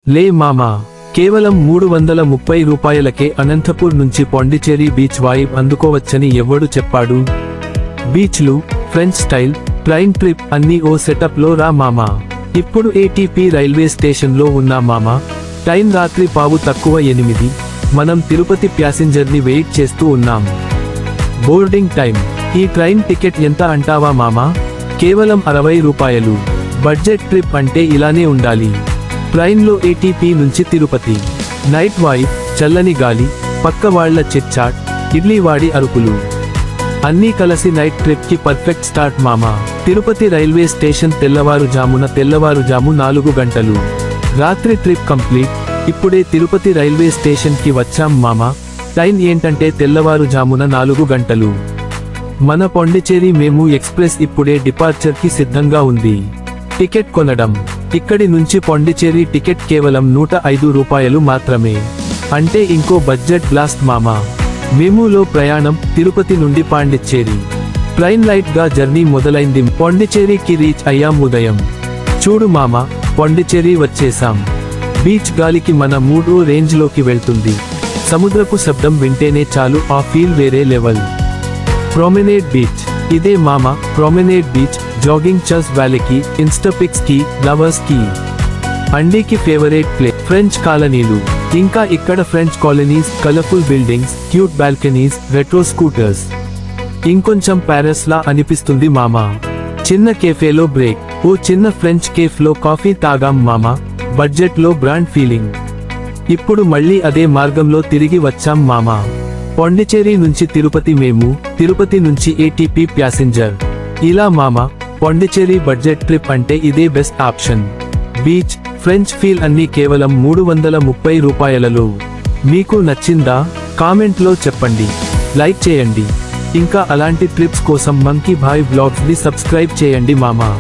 లే మామా, కేవలం 330 రూపాయలకే అనంతపూర్ నుంచి పాండిచేరి బీచ్ వైబ్ అందుకోవచ్చని ఎవడు చెప్పాడు? బీచ్లు, ఫ్రెంచ్ స్టైల్, ట్రైన్ ట్రిప్ అన్నీ ఓ సెటప్ లో రా మామా. ఇప్పుడు ఏటీపీ రైల్వే స్టేషన్ లో ఉన్నా మామా. టైం రాత్రి 7:15. మనం తిరుపతి ప్యాసింజర్ ని వెయిట్ చేస్తూ ఉన్నాం. Boarding time. ఈ ట్రైన్ టికెట్ ఎంత అంటావా మామా? కేవలం 60 రూపాయలు. బడ్జెట్ ట్రిప్ అంటే ఇలానే ఉండాలి. ట్రైన్లో ఏటీపీ నుంచి తిరుపతి. నైట్ వైబ్, చల్లని గాలి, పక్క వాళ్ల చిట్చాట్, ఇడ్లీవాడి అరుపులు అన్నీ కలిసి నైట్ ట్రిప్ కి పర్ఫెక్ట్ స్టార్ట్ మామా. తిరుపతి రైల్వే స్టేషన్ తెల్లవారుజాము 4 గంటలు. రాత్రి ట్రిప్ కంప్లీట్. ఇప్పుడే తిరుపతి రైల్వే స్టేషన్ కి వచ్చాం మామా. టైం ఏంటంటే తెల్లవారుజాము 4 గంటలు. మన పాండిచేరి మేము ఎక్స్ప్రెస్ ఇప్పుడే డిపార్చర్ కి సిద్ధంగా ఉంది. టికెట్ కొనడం. ఇక్కడి నుంచి పాండిచేరి టికెట్ కేవలం 105 రూపాయలు మాత్రమే. అంటే ఇంకో బడ్జెట్ బ్లాస్ట్ మామా. మెమూలో ప్రయాణం తిరుపతి నుండి పాండిచ్చేరి. ట్రైన్ లైట్ గా జర్నీ మొదలైంది. పాండిచేరికి రీచ్ అయ్యాం ఉదయం. చూడు మామా, పాండిచేరి వచ్చేసాం. బీచ్ గాలికి మన మూడు రేంజ్ లోకి వెళ్తుంది. సముద్రపు శబ్దం వింటేనే చాలు, ఆ ఫీల్ వేరే లెవెల్. Promenade beach. ఇదే మామా ప్రొమెనేడ్ బీచ్. జాగింగ్ చర్చ్ వ్యాలీకి, ఇన్స్టాపిక్స్ కి, లవర్స్ కి, అండీకి ఫేవరెట్ ప్లే. ఫ్రెంచ్ కాలనీలు. ఇంకా ఇక్కడ French colonies, colourful buildings, cute balconies, retro scooters. ఇంకొంచెం ప్యారిస్ లా అనిపిస్తుంది మామా. చిన్న కేఫేలో బ్రేక్. ఓ చిన్న ఫ్రెంచ్ కేఫ్ లో కాఫీ తాగాం మామా. బడ్జెట్ లో బ్రాండ్ ఫీలింగ్. ఇప్పుడు మళ్ళీ అదే మార్గంలో తిరిగి వచ్చాం మామా. పాండిచేరి నుంచి తిరుపతి మేము, తిరుపతి నుంచి ఏటీపీ ప్యాసింజర్. ఇలా మామా, పాండిచేరి బడ్జెట్ ట్రిప్ అంటే ఇదే best option. Beach, French feel అన్నీ కేవలం 330 రూపాయలలో. మీకు నచ్చిందా? కామెంట్ లో చెప్పండి. లైక్ చేయండి. ఇంకా అలాంటి ట్రిప్స్ కోసం మంకీ భాయ్ వ్లాగ్స్ ని సబ్స్క్రైబ్ చేయండి మామా.